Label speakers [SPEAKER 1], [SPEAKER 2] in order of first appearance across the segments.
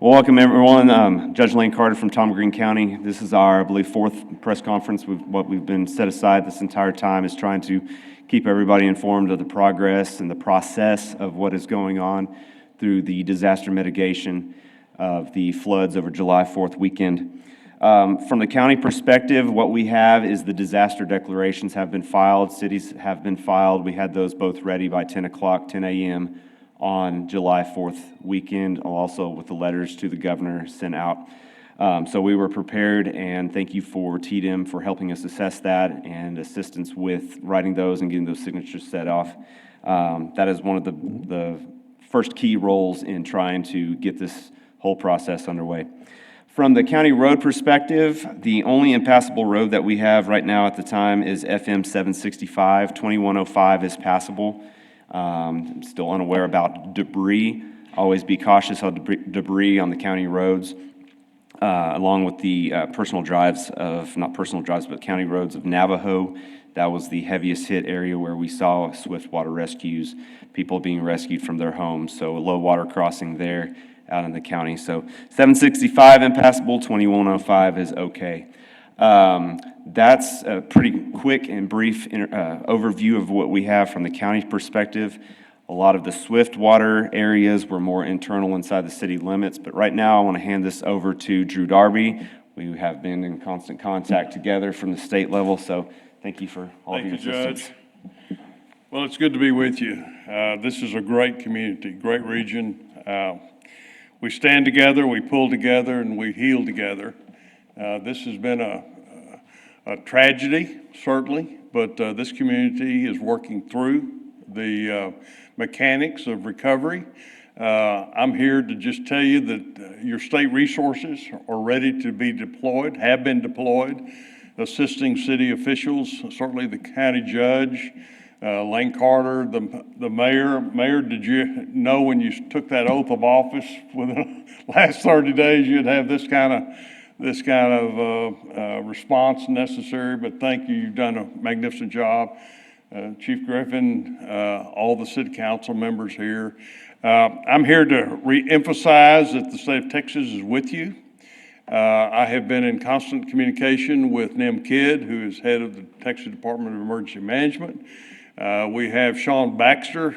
[SPEAKER 1] Well, welcome everyone. Judge Lane Carter from Tom Green County. This is our, I believe, fourth press conference. What we've been set aside this entire time is trying to keep everybody informed of the progress and the process of what is going on through the disaster mitigation of the floods over July 4th weekend. From the county perspective, what we have is the disaster declarations have been filed, cities have been filed. We had those both ready by 10 o'clock, 10 a.m. on July 4th weekend, also with the letters to the governor sent out. So we were prepared, and thank you for TDM for helping us assess that and assistance with writing those and getting those signatures set off. That is one of the first key roles in trying to get this whole process underway. From the county road perspective, the only impassable road that we have right now at the time is FM 765. 2105 is passable. I'm still unaware about debris. Always be cautious of debris on the county roads, along with the county roads of Navajo. That was the heaviest hit area where we saw swift water rescues, people being rescued from their homes. So a low water crossing there out in the county. So 765 impassable, 2105 is okay. That's a pretty quick and brief overview of what we have from the county perspective. A lot of the swift water areas were more internal inside the city limits, but right now I want to hand this over to Drew Darby. We have been in constant contact together from the state level, so thank you for all of your assistance.
[SPEAKER 2] Thank you, Judge. Well, it's good to be with you. This is a great community, great region. We stand together, we pull together, and we heal together. This has been a tragedy, certainly, but this community is working through the mechanics of recovery. I'm here to just tell you that your state resources are ready to be deployed, have been deployed, assisting city officials, certainly the county judge, Lane Carter, the mayor. Mayor, did you know when you took that oath of office within the last 30 days you'd have this kind of response necessary? But thank you. You've done a magnificent job. Chief Griffin, all the city council members here. I'm here to re-emphasize that the state of Texas is with you. I have been in constant communication with Nim Kidd, who is head of the Texas Department of Emergency Management. We have Sean Baxter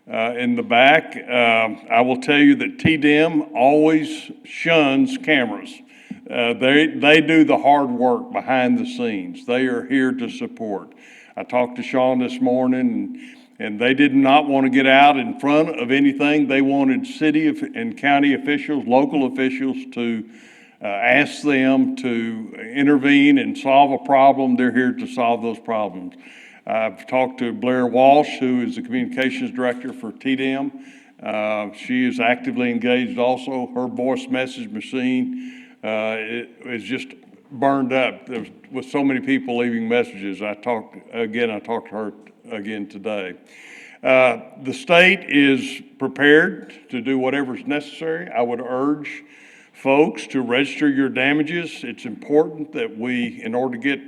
[SPEAKER 2] in the back. I will tell you that TDM always shuns cameras. They do the hard work behind the scenes. They are here to support. I talked to Sean this morning, and they did not want to get out in front of anything. They wanted city and county officials, local officials to ask them to intervene and solve a problem. They're here to solve those problems. I've talked to Blair Walsh, who is the communications director for TDM. She is actively engaged also. Her voice message machine is just burned up. There was so many people leaving messages. I talked to her again today. The state is prepared to do whatever is necessary. I would urge folks to register your damages. It's important that in order to get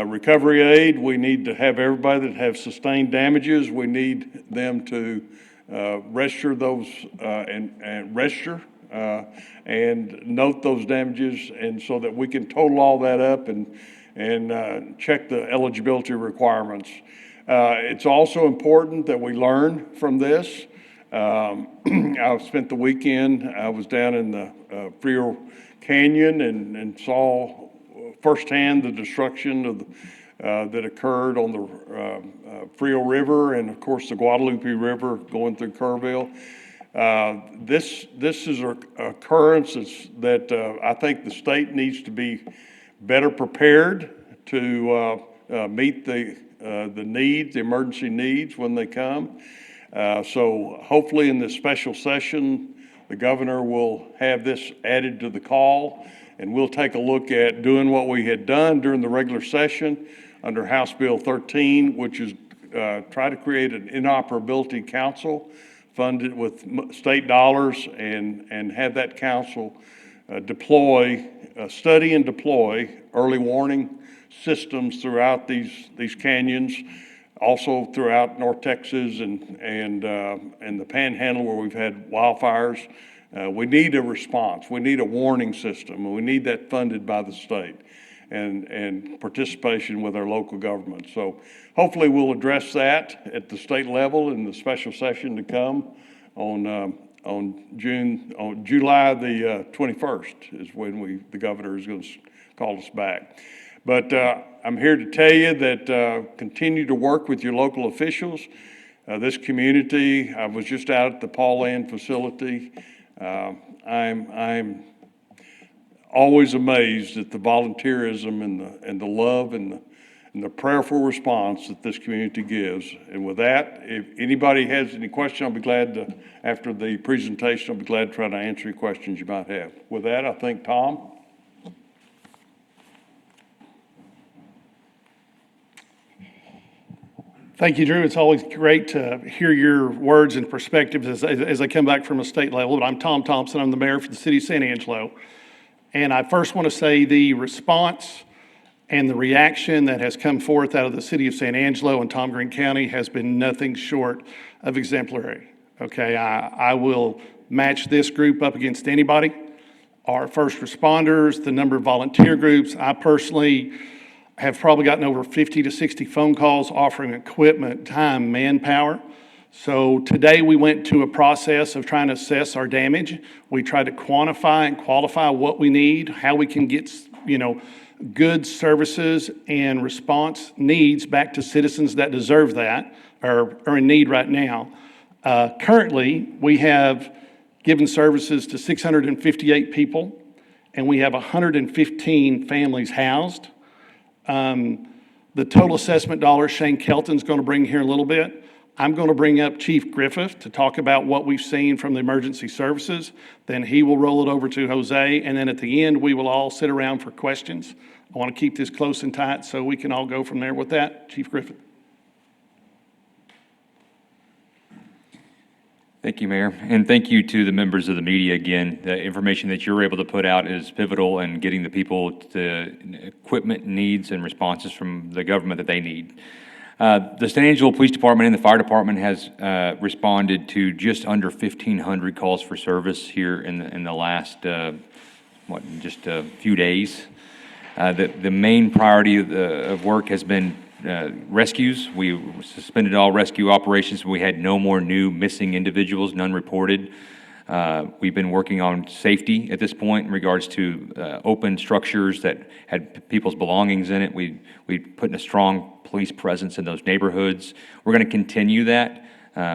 [SPEAKER 2] recovery aid, we need to have everybody that have sustained damages. We need them to register those and register and note those damages, and so that we can total all that up and check the eligibility requirements. It's also important that we learn from this. I spent the weekend, I was down in the Frio Canyon and saw firsthand the destruction of that occurred on the Frio River, and of course the Guadalupe River going through Kerrville. This is an occurrence that I think the state needs to be better prepared to meet the needs, the emergency needs when they come. So hopefully in this special session, the governor will have this added to the call, and we'll take a look at doing what we had done during the regular session under House Bill 13, which is try to create an inoperability council funded with state dollars, and have that council study and deploy early warning systems throughout these canyons, also throughout North Texas and the Panhandle where we've had wildfires. We need a response. We need a warning system, and we need that funded by the state and participation with our local government. So hopefully we'll address that at the state level in the special session to come on July the 21st is when the governor is going to call us back. But I'm here to tell you that continue to work with your local officials. This community, I was just out at the Paul Land facility. I'm always amazed at the volunteerism and the love and the prayerful response that this community gives. And with that, if anybody has any question, I'll be glad to, after the presentation, I'll be glad to try to answer any questions you might have. With that, I think Tom.
[SPEAKER 3] Thank you, Drew. It's always great to hear your words and perspectives as I come back from a state level. But I'm Tom Thompson. I'm the mayor for the city of San Angelo. And I first want to say the response and the reaction that has come forth out of the city of San Angelo and Tom Green County has been nothing short of exemplary. Okay, I will match this group up against anybody. Our first responders, the number of volunteer groups. I personally have probably gotten over 50 to 60 phone calls offering equipment, time, manpower. So today we went to a process of trying to assess our damage. We tried to quantify and qualify what we need, how we can get, goods, services, and response needs back to citizens that deserve that or are in need right now. Currently, we have given services to 658 people, and we have 115 families housed. The total assessment dollars Shane Kelton's going to bring here in a little bit. I'm going to bring up Chief Griffith to talk about what we've seen from the emergency services. Then he will roll it over to Jose, and then at the end, we will all sit around for questions. I want to keep this close and tight so we can all go from there with that. Chief Griffith.
[SPEAKER 4] Thank you, Mayor, and thank you to the members of the media again. The information that you're able to put out is pivotal in getting the people the equipment needs and responses from the government that they need. The San Angelo Police Department and the Fire Department has responded to just under 1,500 calls for service here in the last, just a few days. The main priority of work has been rescues. We suspended all rescue operations. We had no more new missing individuals, none reported. We've been working on safety at this point in regards to open structures that had people's belongings in it. We put in a strong police presence in those neighborhoods. We're going to continue that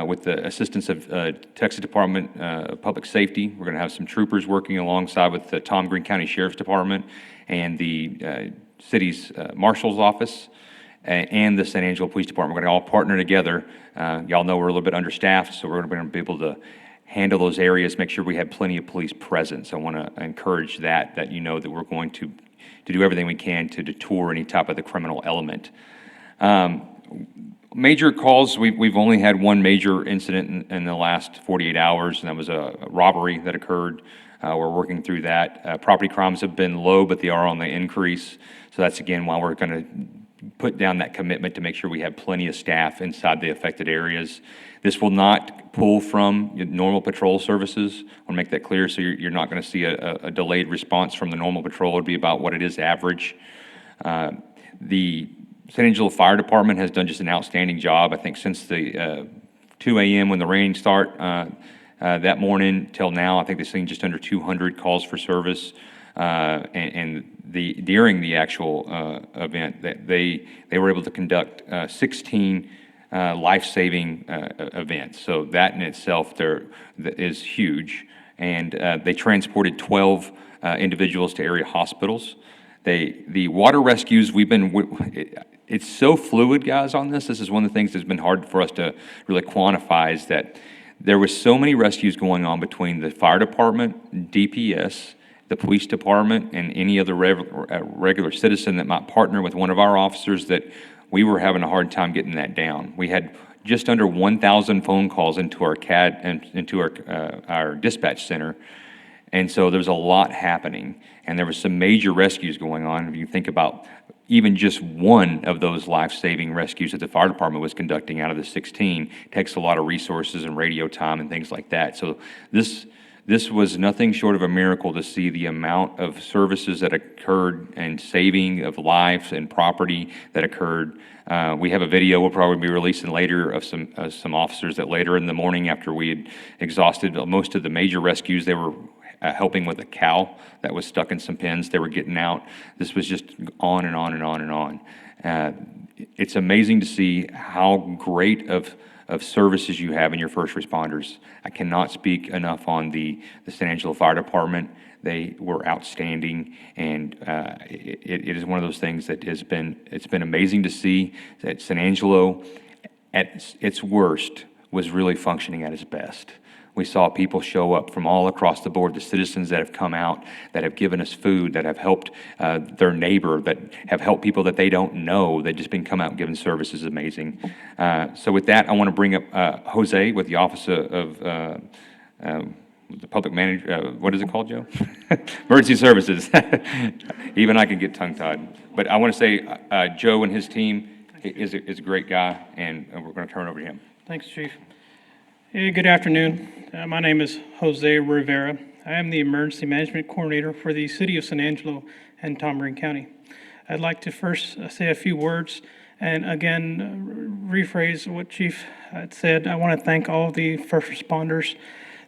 [SPEAKER 4] with the assistance of Texas Department of Public Safety. We're going to have some troopers working alongside with the Tom Green County Sheriff's Department and the city's marshal's office and the San Angelo Police Department. We're going to all partner together. Y'all know we're a little bit understaffed, so we're going to be able to handle those areas, make sure we have plenty of police presence. I want to encourage that you know that we're going to do everything we can to deter any type of the criminal element. Major calls, we've only had one major incident in the last 48 hours, and that was a robbery that occurred. We're working through that. Property crimes have been low, but they are on the increase. So that's, again, why we're going to put down that commitment to make sure we have plenty of staff inside the affected areas. This will not pull from normal patrol services. I want to make that clear, so you're not going to see a delayed response from the normal patrol. It'll be about what it is average. The San Angelo Fire Department has done just an outstanding job. I think since the 2 a.m. when the rain started that morning till now, I think they've seen just under 200 calls for service. During the actual event, that they were able to conduct 16 life-saving events. So that in itself is huge. And they transported 12 individuals to area hospitals. The water rescues, it's so fluid, guys, on this. This is one of the things that's been hard for us to really quantify, is that there was so many rescues going on between the fire department, DPS, the police department, and any other regular citizen that might partner with one of our officers, that we were having a hard time getting that down. We had just under 1,000 phone calls into our CAD and into our dispatch center. And so there was a lot happening, and there was some major rescues going on. If you think about even just one of those life-saving rescues that the fire department was conducting out of the 16, takes a lot of resources and radio time and things like that. So this This was nothing short of a miracle to see the amount of services that occurred and saving of lives and property that occurred. We have a video we'll probably be releasing later of some officers that later in the morning, after we had exhausted most of the major rescues, they were helping with a cow that was stuck in some pens. They were getting out. This was just on and on and on and on. It's amazing to see how great of services you have in your first responders. I cannot speak enough on the San Angelo Fire Department. They were outstanding, and it is one of those things that it's been amazing to see that San Angelo, at its worst, was really functioning at its best. We saw people show up from all across the board, the citizens that have come out, that have given us food, that have helped their neighbor, that have helped people that they don't know, that just been come out and given service is amazing. So with that, I want to bring up Jose with the Office of the Public Manager, what is it called, Joe? Emergency Services. Even I can get tongue-tied. But I want to say Joe and his team is a great guy, and we're going to turn it over to him.
[SPEAKER 5] Thanks, Chief. Hey, good afternoon. My name is Jose Rivera. I am the Emergency Management Coordinator for the City of San Angelo and Tom Green County. I'd like to first say a few words and again rephrase what Chief had said. I want to thank all of the first responders,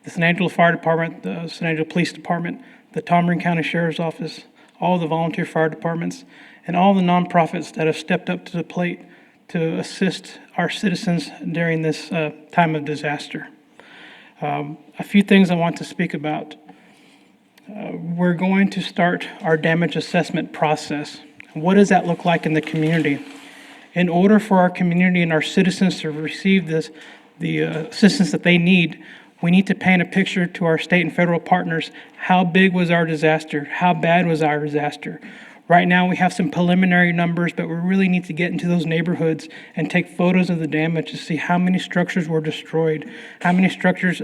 [SPEAKER 5] the San Angelo Fire Department, the San Angelo Police Department, the Tom Green County Sheriff's Office, all the volunteer fire departments, and all the nonprofits that have stepped up to the plate to assist our citizens during this time of disaster. A few things I want to speak about. We're going to start our damage assessment process. What does that look like in the community? In order for our community and our citizens to receive the assistance that they need, we need to paint a picture to our state and federal partners. How big was our disaster? How bad was our disaster? Right now, we have some preliminary numbers, but we really need to get into those neighborhoods and take photos of the damage to see how many structures were destroyed, how many structures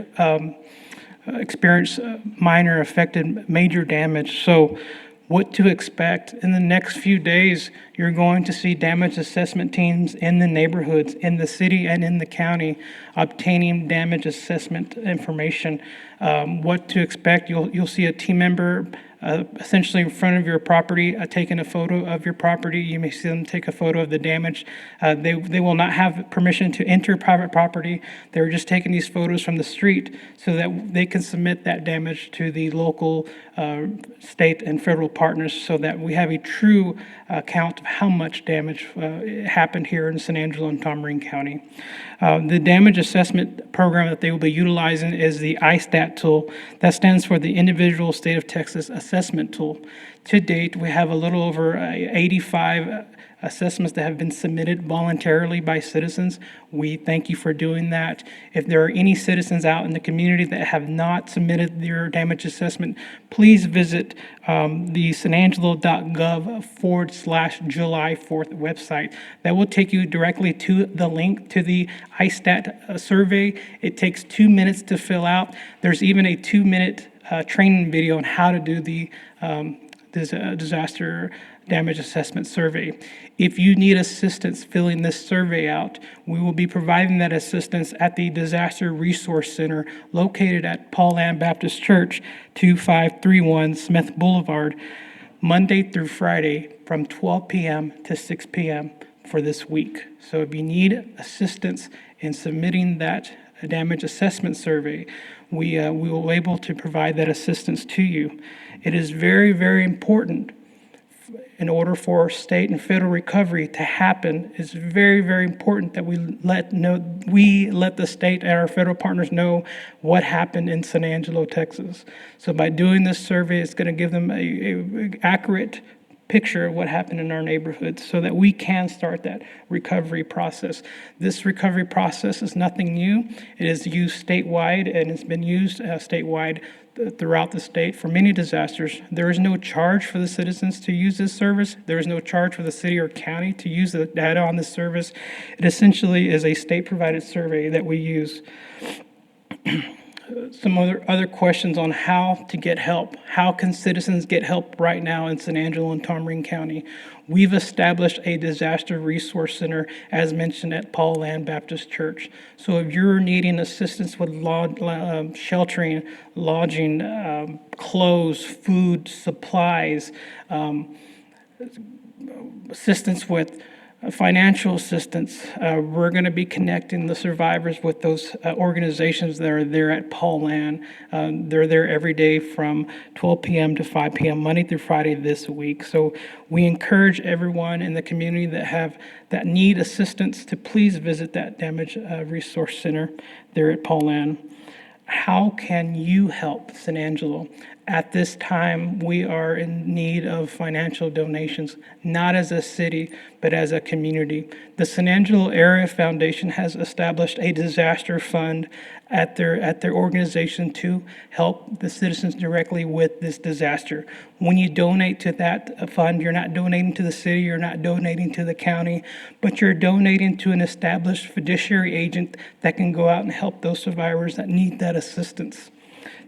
[SPEAKER 5] experienced minor affected major damage. So what to expect in the next few days, you're going to see damage assessment teams in the neighborhoods, in the city and in the county, obtaining damage assessment information. What to expect, you'll see a team member essentially in front of your property, taking a photo of your property. You may see them take a photo of the damage. They will not have permission to enter private property. They're just taking these photos from the street so that they can submit that damage to the local, state, and federal partners so that we have a true count of how much damage happened here in San Angelo and Tom Green County. The damage assessment program that they will be utilizing is the ISTAT tool. That stands for the Individual State of Texas Assessment Tool. To date, we have a little over 85 assessments that have been submitted voluntarily by citizens. We thank you for doing that. If there are any citizens out in the community that have not submitted their damage assessment, please visit the sanangelo.gov/July 4th website. That will take you directly to the link to the ISTAT survey. It takes 2 minutes to fill out. There's even a 2-minute training video on how to do the disaster damage assessment survey. If you need assistance filling this survey out, we will be providing that assistance at the Disaster Resource Center located at Paul Lamb Baptist Church, 2531 Smith Boulevard, Monday through Friday from 12 p.m. to 6 p.m. for this week. So if you need assistance in submitting that damage assessment survey, we will be able to provide that assistance to you. It is very, very important in order for state and federal recovery to happen. It's very, very important that we let the state and our federal partners know what happened in San Angelo, Texas. So by doing this survey, it's going to give them a accurate picture of what happened in our neighborhoods so that we can start that recovery process. This recovery process is nothing new. It is used statewide, and it's been used statewide throughout the state for many disasters. There is no charge for the citizens to use this service. There is no charge for the city or county to use the data on this service. It essentially is a state-provided survey that we use. some other questions on how to get help. How can citizens get help right now in San Angelo and Tom Ring County? We've established a disaster resource center, as mentioned at Paul Land Baptist Church. So if you're needing assistance with sheltering, lodging, clothes, food, supplies, assistance with financial assistance. We're going to be connecting the survivors with those organizations that are there at Paul Land. They're there every day from 12 p.m. to 5 p.m., Monday through Friday this week. So we encourage everyone in the community that need assistance to please visit that Damage Resource Center there at Paul Land. How can you help San Angelo? At this time, we are in need of financial donations, not as a city, but as a community. The San Angelo Area Foundation has established a disaster fund at their organization to help the citizens directly with this disaster. When you donate to that fund, you're not donating to the city, you're not donating to the county, but you're donating to an established fiduciary agent that can go out and help those survivors that need that assistance.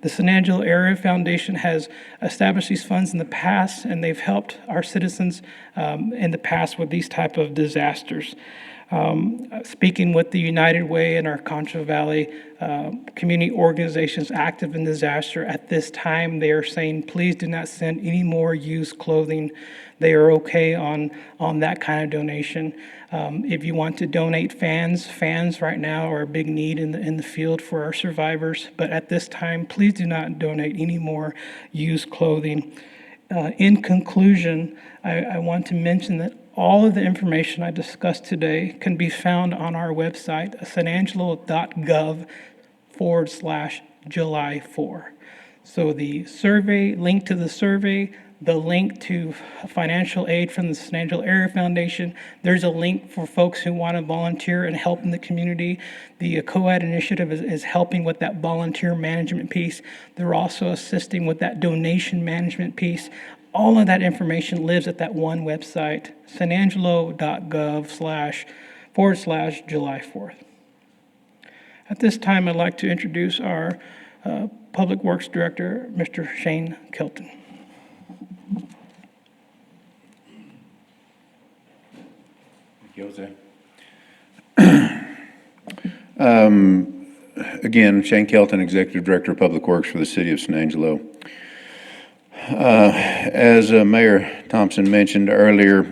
[SPEAKER 5] The San Angelo Area Foundation has established these funds in the past, and they've helped our citizens in the past with these type of disasters. Speaking with the United Way and our Concho Valley community organizations active in disaster, at this time, they are saying, please do not send any more used clothing. They are okay on that kind of donation. If you want to donate fans right now are a big need in the field for our survivors. But at this time, please do not donate any more used clothing. In conclusion, I want to mention that all of the information I discussed today can be found on our website, sanangelo.gov/July 4. So the survey, link to the survey, the link to financial aid from the San Angelo Area Foundation. There's a link for folks who want to volunteer and help in the community. The COAD initiative is helping with that volunteer management piece. They're also assisting with that donation management piece. All of that information lives at that one website, sanangelo.gov/July 4th. At this time, I'd like to introduce our Public Works Director, Mr. Shane Kelton.
[SPEAKER 6] Again, Shane Kelton, Executive Director of Public Works for the City of San Angelo. As Mayor Thompson mentioned earlier,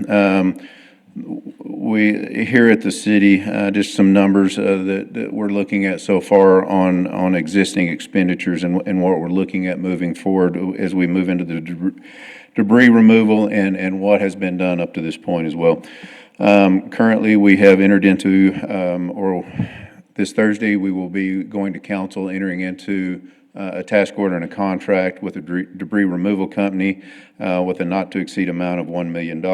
[SPEAKER 6] we here at the city, just some numbers that we're looking at so far on existing expenditures and what we're looking at moving forward as we move into the debris removal and what has been done up to this point as well. Currently, we have entered into, or this Thursday, we will be going to council, entering into a task order and a contract with a debris removal company with a not-to-exceed amount of $1 million.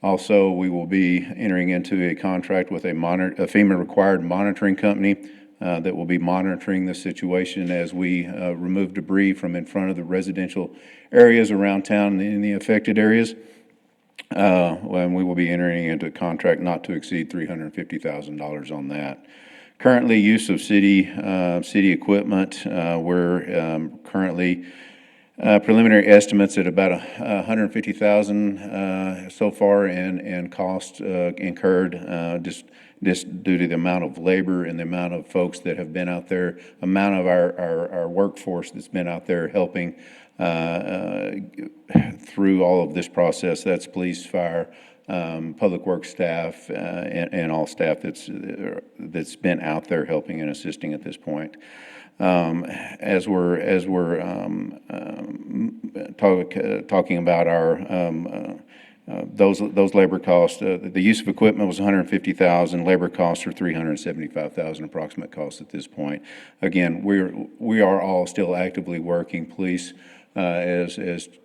[SPEAKER 6] Also, we will be entering into a contract with a FEMA-required monitoring company that will be monitoring the situation as we remove debris from in front of the residential areas around town in the affected areas. And we will be entering into a contract not to exceed $350,000 on that. Currently, use of city equipment, we're currently preliminary estimates at about $150,000 so far, and cost incurred just due to the amount of labor and the amount of folks that have been out there, amount of our workforce that's been out there helping through all of this process. That's police, fire, public works staff, and all staff that's been out there helping and assisting at this point. As we're talking about our those labor costs, the use of equipment was $150,000. Labor costs are $375,000 approximate cost at this point. Again, we are all still actively working. Police, as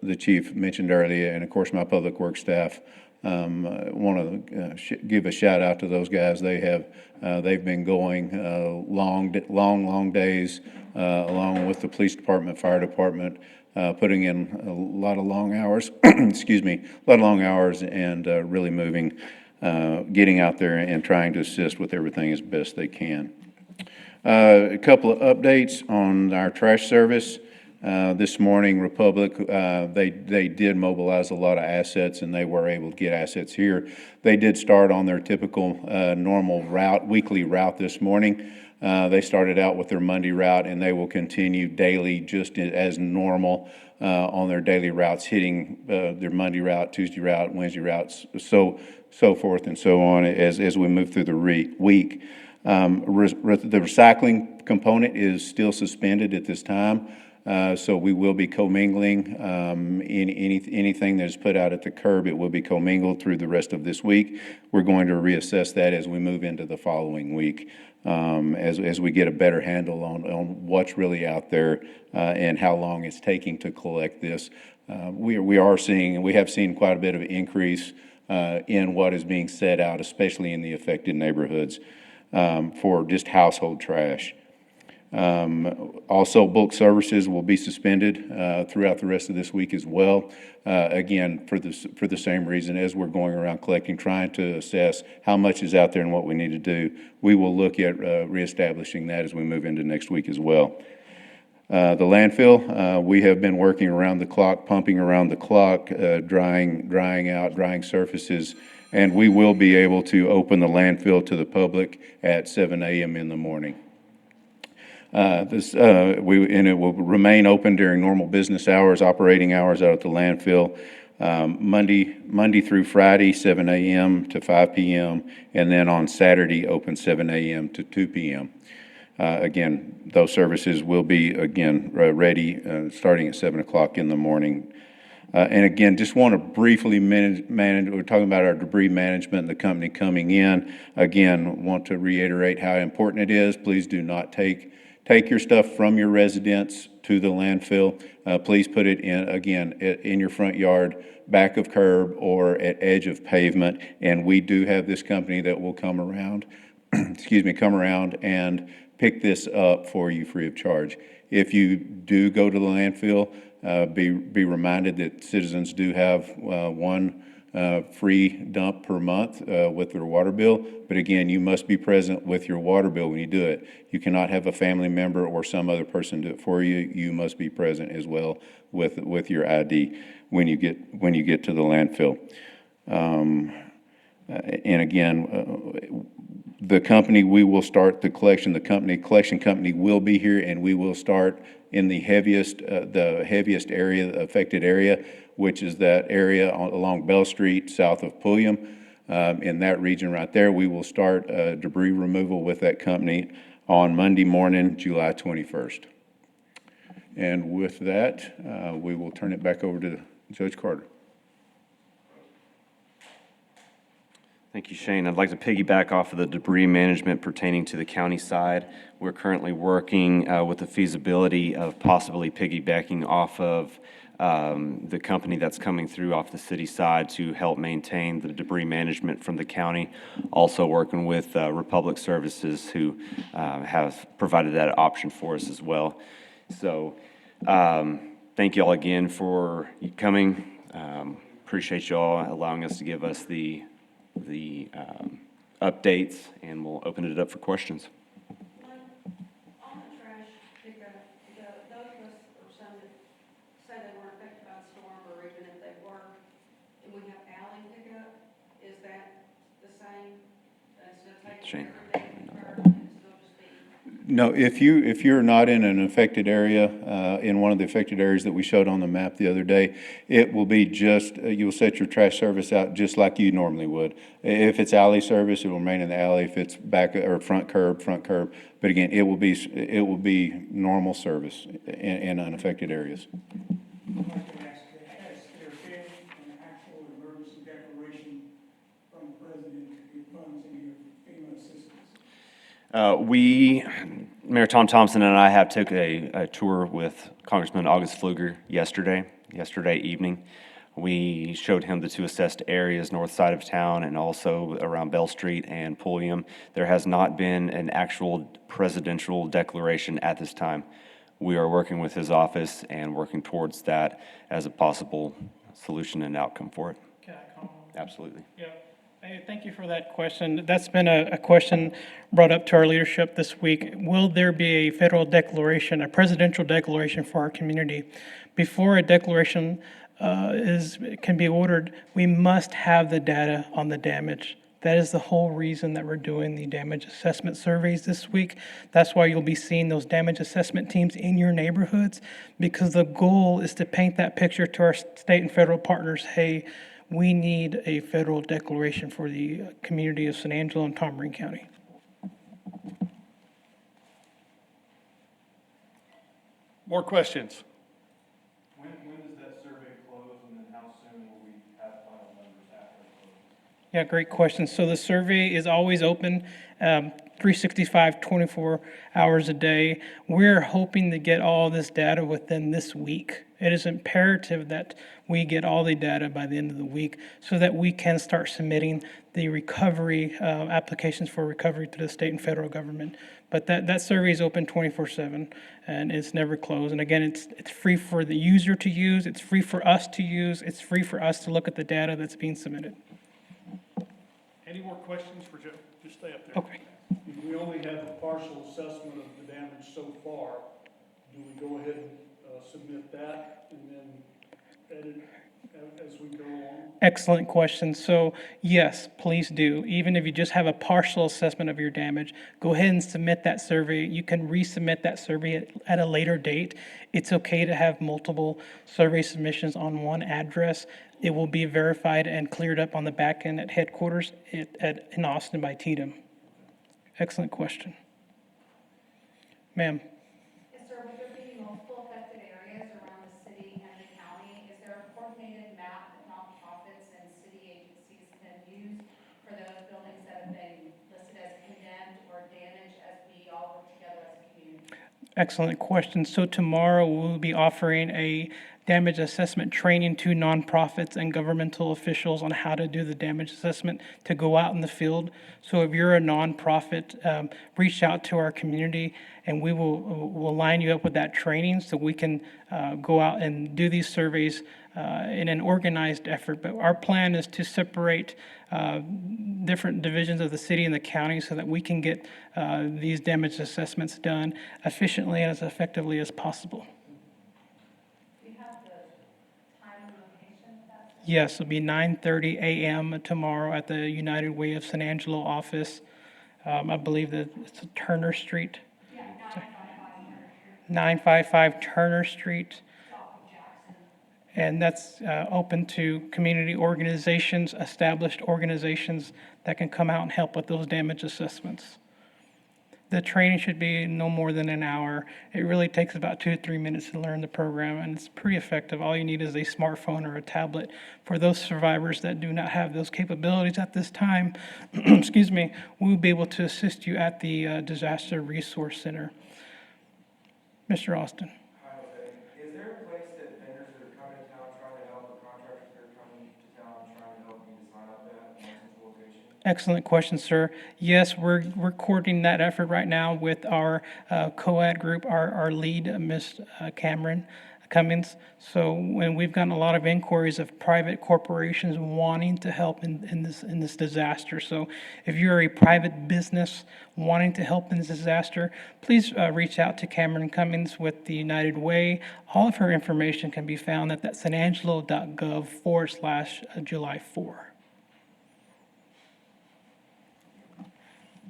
[SPEAKER 6] the chief mentioned earlier, and of course my public works staff. Want to give a shout out to those guys. They've been going long days along with the police department, fire department, putting in a lot of long hours. Excuse me, a lot of long hours, and really moving, getting out there and trying to assist with everything as best they can. A couple of updates on our trash service. This morning, Republic, they did mobilize a lot of assets, and they were able to get assets here. They did start on their typical normal route, weekly route this morning. They started out with their Monday route, and they will continue daily just as normal on their daily routes, hitting their Monday route, Tuesday route, Wednesday routes, so forth and so on as we move through the week. The recycling component is still suspended at this time, so we will be commingling anything that is put out at the curb. It will be commingled through the rest of this week. We're going to reassess that as we move into the following week, as we get a better handle on what's really out there and how long it's taking to collect this. We have seen quite a bit of increase in what is being set out, especially in the affected neighborhoods, for just household trash. Also, bulk services will be suspended throughout the rest of this week as well. Again, for the same reason, as we're going around collecting, trying to assess how much is out there and what we need to do. We will look at reestablishing that as we move into next week as well. The landfill, we have been working around the clock, pumping around the clock, drying surfaces, and we will be able to open the landfill to the public at 7 a.m. in the morning. And it will remain open during normal business hours, operating hours out at the landfill, Monday through Friday, 7 a.m. to 5 p.m., and then on Saturday, open 7 a.m. to 2 p.m. Again, those services will be, ready starting at 7 o'clock in the morning. And again, just want to briefly manage, we're talking about our debris management and the company coming in. Again, want to reiterate how important it is. Please do not take your stuff from your residence to the landfill. Please put it in your front yard, back of curb, or at edge of pavement. And we do have this company that will come around, come around and pick this up for you free of charge. If you do go to the landfill, be reminded that citizens do have one free dump per month with their water bill. But again, you must be present with your water bill when you do it. You cannot have a family member or some other person do it for you. You must be present as well with your ID when you get to the landfill. And again, the company, we will start the collection. The collection company will be here, and we will start in the heaviest area, affected area, which is that area along Bell Street, south of Pulliam. In that region right there, we will start debris removal with that company on Monday morning, July 21st. And with that, we will turn it back over to Judge Carter.
[SPEAKER 1] Thank you, Shane. I'd like to piggyback off of the debris management pertaining to the county side. We're currently working with the feasibility of possibly piggybacking off of the company that's coming through off the city side to help maintain the debris management from the county. Also working with Republic Services, who have provided that option for us as well. So thank you all again for coming. Appreciate you all allowing us to give us the updates, and we'll open it up for questions.
[SPEAKER 7] On the trash pickup, those of us or some that say they weren't affected by the storm, or even if they were, and we have alley pickup, is that the same? Instead of taking
[SPEAKER 1] Shane.
[SPEAKER 7] everything to the curb, and still just be?
[SPEAKER 6] No, if you're not in an affected area, in one of the affected areas that we showed on the map the other day, it will be just, you'll set your trash service out just like you normally would. If it's alley service, it will remain in the alley. If it's back or front curb. But again, it will be normal service in unaffected areas.
[SPEAKER 8] I'd like to ask, has there been an actual emergency declaration from the president to give funds in FEMA assistance?
[SPEAKER 1] Mayor Tom Thompson and I have took a tour with Congressman August Pfluger yesterday evening. We showed him the two assessed areas, north side of town and also around Bell Street and Pulliam. There has not been an actual presidential declaration at this time. We are working with his office and working towards that as a possible solution and outcome for it.
[SPEAKER 5] Can I comment?
[SPEAKER 1] Absolutely.
[SPEAKER 5] Yeah. Hey, thank you for that question. That's been a question brought up to our leadership this week. Will there be a federal declaration, a presidential declaration for our community? Before a declaration can be ordered, we must have the data on the damage. That is the whole reason that we're doing the damage assessment surveys this week. That's why you'll be seeing those damage assessment teams in your neighborhoods, because the goal is to paint that picture to our state and federal partners. Hey, we need a federal declaration for the community of San Angelo and Tom Green County.
[SPEAKER 3] More questions?
[SPEAKER 1] When does that survey close, and then how soon will we have final numbers after it closes?
[SPEAKER 5] Yeah, great question. So the survey is always open, 365, 24 hours a day. We're hoping to get all this data within this week. It is imperative that we get all the data by the end of the week so that we can start submitting the recovery applications for recovery to the state and federal government. But that survey is open 24/7 and it's never closed. And again, it's free for the user to use. It's free for us to use. It's free for us to look at the data that's being submitted.
[SPEAKER 3] Any more questions for Joe? Just stay up there.
[SPEAKER 5] Okay.
[SPEAKER 8] If we only have a partial assessment of the damage so far, do we go ahead and submit that and then edit as we go along?
[SPEAKER 5] Excellent question. So yes, please do. Even if you just have a partial assessment of your damage, go ahead and submit that survey. You can resubmit that survey at a later date. It's okay to have multiple survey submissions on one address. It will be verified and cleared up on the back end at headquarters in Austin by TDM. Excellent question. Ma'am.
[SPEAKER 9] Yes, sir, with there being multiple affected areas around the city and the county, is there a coordinated map that nonprofits and city agencies can use for those buildings that have been listed as condemned or damaged as we all work together as a community?
[SPEAKER 5] Excellent question. So tomorrow we'll be offering a damage assessment training to nonprofits and governmental officials on how to do the damage assessment to go out in the field. So if you're a nonprofit, reach out to our community and we'll line you up with that training so we can go out and do these surveys in an organized effort. But our plan is to separate different divisions of the city and the county so that we can get these damage assessments done efficiently and as effectively as possible.
[SPEAKER 9] Do you have the time and location of that?
[SPEAKER 5] Yes, it'll be 9:30 a.m. tomorrow at the United Way of San Angelo office. I believe that it's Turner Street.
[SPEAKER 9] Yeah,
[SPEAKER 5] 955 Turner Street.
[SPEAKER 9] South of Jackson.
[SPEAKER 5] And that's open to community organizations, established organizations that can come out and help with those damage assessments. The training should be no more than an hour. It really takes about 2 to 3 minutes to learn the program, and it's pretty effective. All you need is a smartphone or a tablet. For those survivors that do not have those capabilities at this time, excuse me, we'll be able to assist you at the Disaster Resource Center. Mr. Austin.
[SPEAKER 10] Hi, Jose. Is there a place that vendors that are coming to town trying to help, or contractors that are coming to town trying to help you to sign up at one central location?
[SPEAKER 5] Excellent question, sir. Yes, we're coordinating that effort right now with our COAD group, our lead, Ms. Cameron Cummings. So when we've gotten a lot of inquiries of private corporations wanting to help in this disaster. So if you're a private business wanting to help in this disaster, please reach out to Cameron Cummings with the United Way. All of her information can be found at that sanangelo.gov/July 4.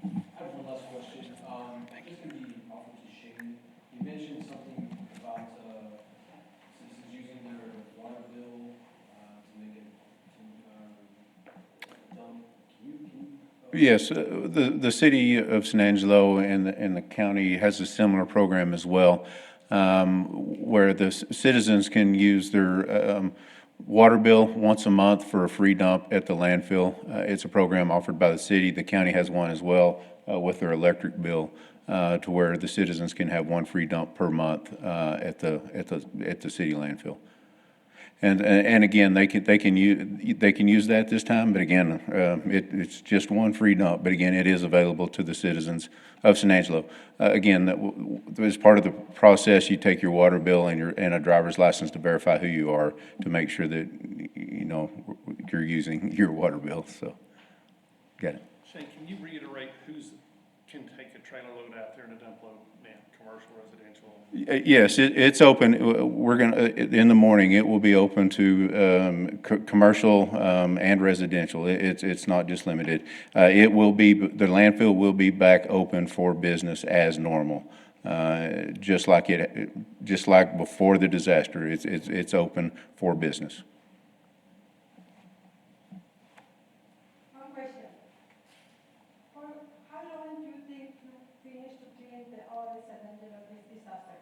[SPEAKER 11] I have one last question. This is going to be offered to Shane. You mentioned something about citizens using their water bill to make it dump.
[SPEAKER 6] Yes, the city of San Angelo and the county has a similar program as well, where the citizens can use their water bill once a month for a free dump at the landfill. It's a program offered by the city. The county has one as well with their electric bill, to where the citizens can have one free dump per month at the city landfill. And again, they can use that this time, but again, it's just one free dump. But again, it is available to the citizens of San Angelo. Again, as part of the process, you take your water bill and a driver's license to verify who you are to make sure that you know you're using your water bill. So. Got it.
[SPEAKER 3] Shane, can you reiterate can take a trailer load out there and a dump load, commercial, residential?
[SPEAKER 6] Yes, it's open. We're going to, in the morning, it will be open to commercial and residential. It's not just limited. It will be, the landfill will be back open for business as normal. Just like before the disaster, it's open for business.
[SPEAKER 7] One question. How long do you think you finish to clean all the San Angelo disaster?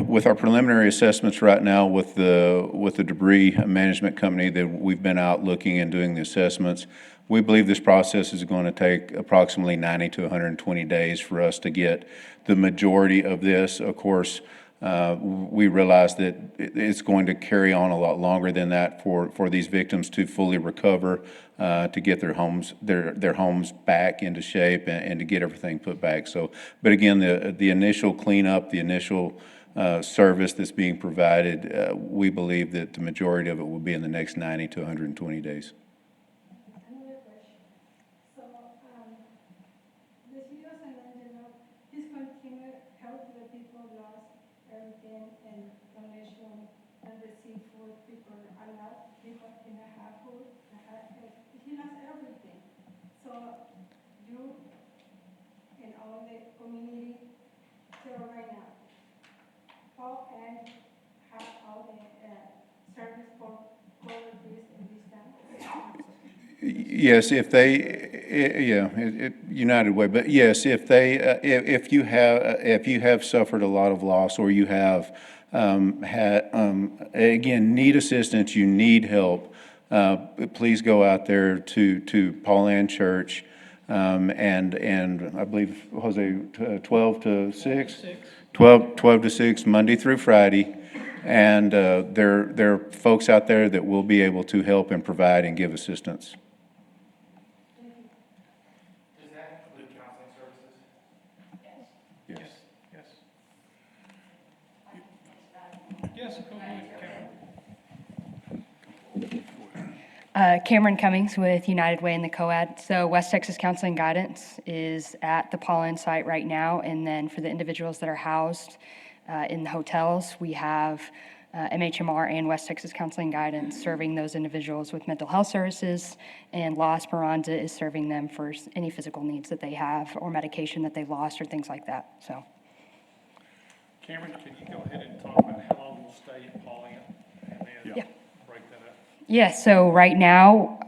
[SPEAKER 6] With our preliminary assessments right now, with the debris management company that we've been out looking and doing the assessments, we believe this process is going to take approximately 90 to 120 days for us to get the majority of this. Of course, we realize that it's going to carry on a lot longer than that for these victims to fully recover, to get their homes back into shape and to get everything put back. So, but again, the initial cleanup, the initial service that's being provided, we believe that the majority of it will be in the next 90 to 120 days.
[SPEAKER 7] Another question. So, the city of San Angelo is continue help the people lost everything and donation and receive food. People are not, people cannot have food. He lost everything. So, you and all the community, so right now, how and have all the service for this in this time?
[SPEAKER 6] Yes, if they, United Way, but yes, if they, if you have suffered a lot of loss, or you have again, need assistance, you need help, please go out there to Paul Ann Church, and I believe, Jose, 12 to 6? 12 to 6, Monday through Friday. And there are folks out there that will be able to help and provide and give assistance.
[SPEAKER 10] Does that include counseling services?
[SPEAKER 3] Yes. Yes, go ahead, Karen.
[SPEAKER 12] Cameron Cummings with United Way and the COAD. So West Texas Counseling Guidance is at the Paulin site right now, and then for the individuals that are housed in the hotels, we have MHMR and West Texas Counseling Guidance serving those individuals with mental health services, and La Esperanza is serving them for any physical needs that they have or medication that they lost or things like that. So,
[SPEAKER 3] Cameron, can you go ahead and talk about how long we'll stay at Pauline and then
[SPEAKER 12] Yeah.
[SPEAKER 3] break that up?
[SPEAKER 12] yeah, so right now,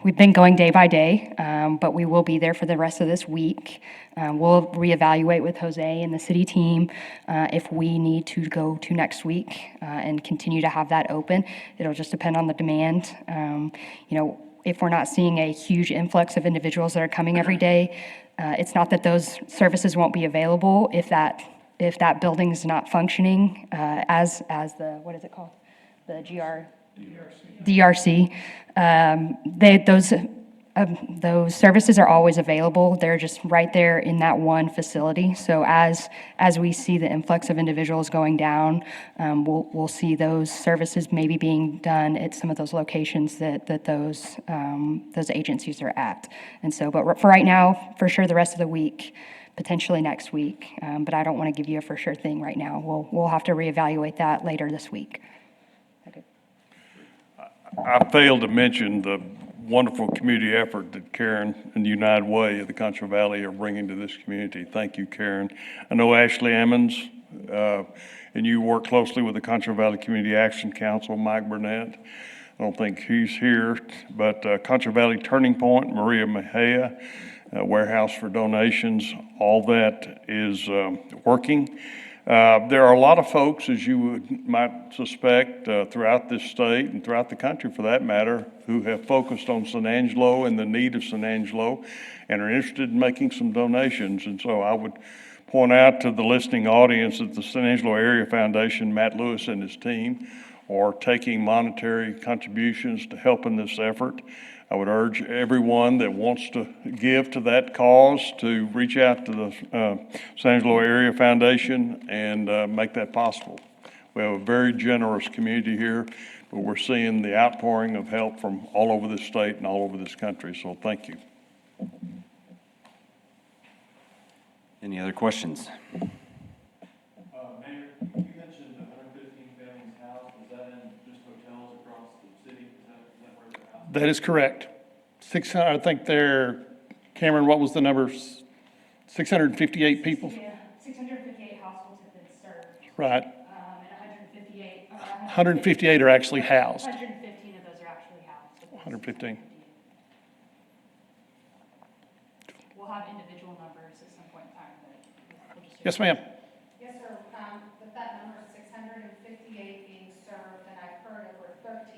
[SPEAKER 12] we've been going day by day, but we will be there for the rest of this week. We'll reevaluate with Jose and the city team if we need to go to next week and continue to have that open. It'll just depend on the demand. If we're not seeing a huge influx of individuals that are coming every day, it's not that those services won't be available if that building is not functioning as the, what is it called? The DRC. Those services are always available. They're just right there in that one facility. So as we see the influx of individuals going down, we'll see those services maybe being done at some of those locations that those agencies are at. And so, but for right now, for sure, the rest of the week, potentially next week. But I don't want to give you a for sure thing right now. We'll have to reevaluate that later this week. Okay.
[SPEAKER 2] I failed to mention the wonderful community effort that Karen and the United Way of the Concho Valley are bringing to this community. Thank you, Karen. I know Ashley Ammons, and you work closely with the Concho Valley Community Action Council, Mike Burnett. I don't think he's here, but Concho Valley Turning Point, Maria Mejia, Warehouse for Donations, all that is working. There are a lot of folks, as you might suspect, throughout this state and throughout the country for that matter, who have focused on San Angelo and the need of San Angelo and are interested in making some donations. And so I would point out to the listening audience that the San Angelo Area Foundation, Matt Lewis and his team, are taking monetary contributions to help in this effort. I would urge everyone that wants to give to that cause to reach out to the San Angelo Area Foundation and make that possible. We have a very generous community here. but we're seeing the outpouring of help from all over the state and all over this country, so thank you.
[SPEAKER 1] Any other questions?
[SPEAKER 11] Mayor, you mentioned 115 families housed, is that in just hotels across the city? Is that where they're housed?
[SPEAKER 3] That is correct. 600, I think they're, Cameron, what was the number? 658 people?
[SPEAKER 12] Yeah, 658 households have been served,
[SPEAKER 3] Right.
[SPEAKER 12] and 158.
[SPEAKER 3] 158 are actually housed.
[SPEAKER 12] 115 of those are actually housed.
[SPEAKER 3] 115.
[SPEAKER 12] We'll have individual numbers at some point in time, but we'll just.
[SPEAKER 3] Yes, ma'am.
[SPEAKER 9] Yes, sir. With that number, 658 being served, and I've heard over 1,300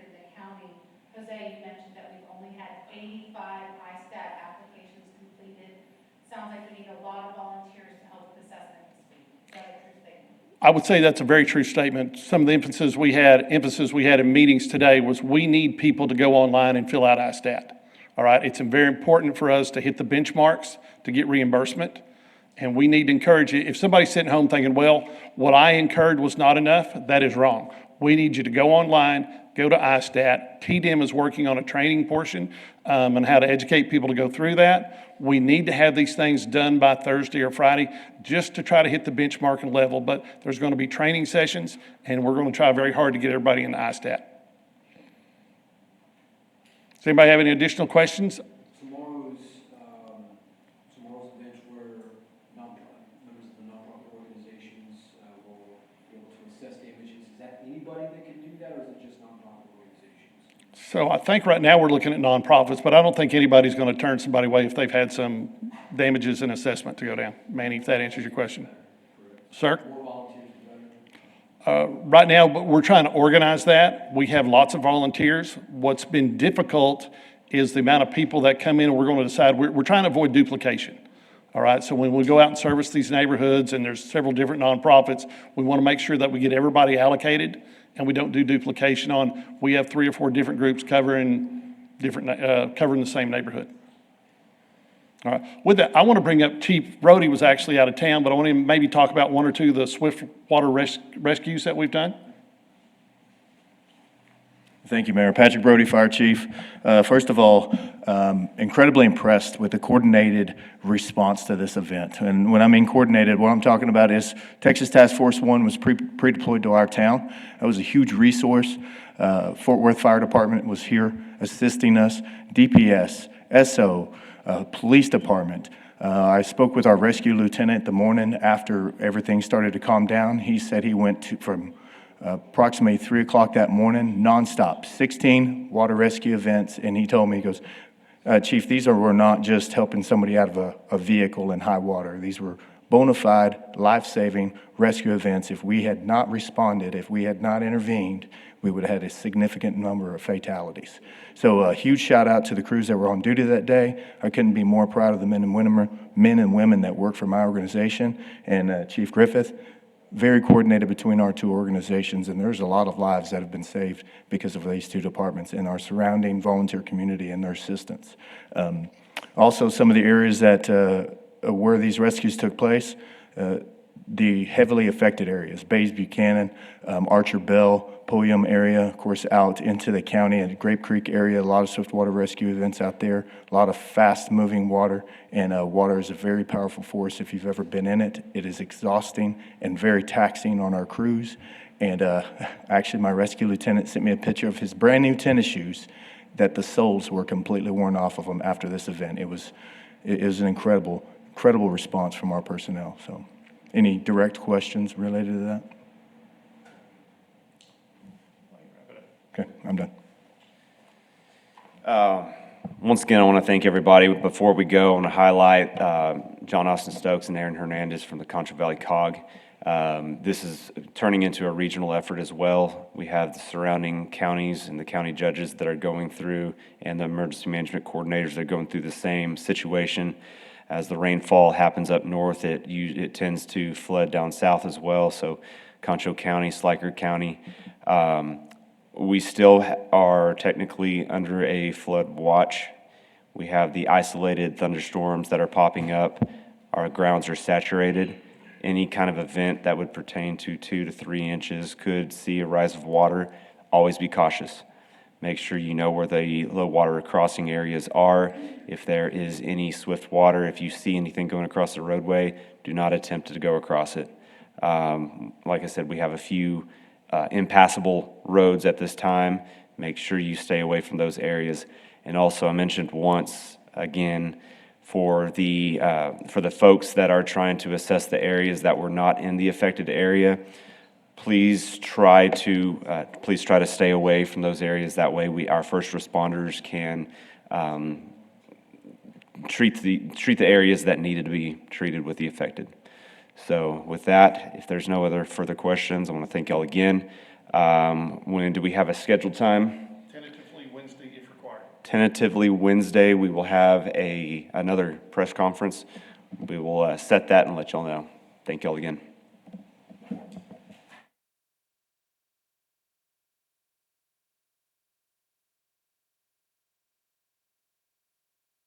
[SPEAKER 9] in the county. Jose, you mentioned that we've only had 85 ISTAT applications completed. Sounds like we need a lot of volunteers to help with assessment this week. Is that a true statement?
[SPEAKER 3] I would say that's a very true statement. Some of the emphasis we had in meetings today was we need people to go online and fill out ISTAT. All right, it's very important for us to hit the benchmarks to get reimbursement. And we need to encourage you, if somebody's sitting home thinking, well, what I incurred was not enough, that is wrong. We need you to go online, go to ISTAT. TDM is working on a training portion on how to educate people to go through that. We need to have these things done by Thursday or Friday just to try to hit the benchmarking level. But there's going to be training sessions, and we're going to try very hard to get everybody in the ISTAT. Does anybody have any additional questions?
[SPEAKER 11] Tomorrow's event where members of the nonprofit organizations will be able to assess damages. Is that anybody that can do that, or is it just nonprofit organizations?
[SPEAKER 3] So I think right now we're looking at nonprofits, but I don't think anybody's going to turn somebody away if they've had some damages and assessment to go down. Manny, if that answers your question. Sir?
[SPEAKER 11] More volunteers, the better.
[SPEAKER 3] Right now, but we're trying to organize that. We have lots of volunteers. What's been difficult is the amount of people that come in, and we're going to decide, we're trying to avoid duplication. All right, so when we go out and service these neighborhoods, and there's several different nonprofits, we want to make sure that we get everybody allocated, and we don't do duplication on, we have 3 or 4 different groups covering the same neighborhood. All right, with that, I want to bring up Chief Brody was actually out of town, but I want to maybe talk about 1 or 2 of the swift water rescues that we've done.
[SPEAKER 13] Thank you, Mayor. Patrick Brody, Fire Chief. First of all, incredibly impressed with the coordinated response to this event. And when I mean coordinated, what I'm talking about is Texas Task Force 1 was pre-deployed to our town. That was a huge resource. Fort Worth Fire Department was here assisting us. DPS, SO, Police Department. I spoke with our rescue lieutenant the morning after everything started to calm down. He said he went from approximately 3 o'clock that morning, nonstop, 16 water rescue events. And he told me, he goes, Chief, these were not just helping somebody out of a vehicle in high water. These were bona fide, life-saving rescue events. If we had not responded, if we had not intervened, we would have had a significant number of fatalities. So a huge shout out to the crews that were on duty that day. I couldn't be more proud of the men and women that work for my organization. And Chief Griffith, very coordinated between our 2 organizations, and there's a lot of lives that have been saved because of these 2 departments and our surrounding volunteer community and their assistance. Also, some of the areas that where these rescues took place, the heavily affected areas, Bays Buchanan, Archer Bell, Pulliam area, of course, out into the county and Grape Creek area, a lot of swift water rescue events out there, a lot of fast-moving water, and water is a very powerful force. If you've ever been in it, it is exhausting and very taxing on our crews. And actually, my rescue lieutenant sent me a picture of his brand-new tennis shoes that the soles were completely worn off of them after this event. It was an incredible response from our personnel. So, any direct questions related to that? Okay, I'm done.
[SPEAKER 1] Once again, I want to thank everybody. Before we go, I want to highlight John Austin Stokes and Aaron Hernandez from the Contra Valley COG. This is turning into a regional effort as well. We have the surrounding counties and the county judges that are going through, and the emergency management coordinators that are going through the same situation. As the rainfall happens up north, it tends to flood down south as well. So Concho County, Schleicher County, we still are technically under a flood watch. We have the isolated thunderstorms that are popping up. Our grounds are saturated. Any kind of event that would pertain to 2 to 3 inches could see a rise of water always be cautious. Make sure you know where the low water crossing areas are. If there is any swift water, if you see anything going across the roadway, do not attempt to go across it. Like I said, we have a few impassable roads at this time. Make sure you stay away from those areas. And also, I mentioned once, again, for the folks that are trying to assess the areas that were not in the affected area, please try to stay away from those areas. That way, our first responders can treat the areas that needed to be treated with the affected. So with that, if there's no other further questions, I want to thank y'all again. When do we have a scheduled time?
[SPEAKER 3] Tentatively Wednesday if required.
[SPEAKER 1] Tentatively Wednesday, we will have another press conference. We will set that and let y'all know. Thank y'all again.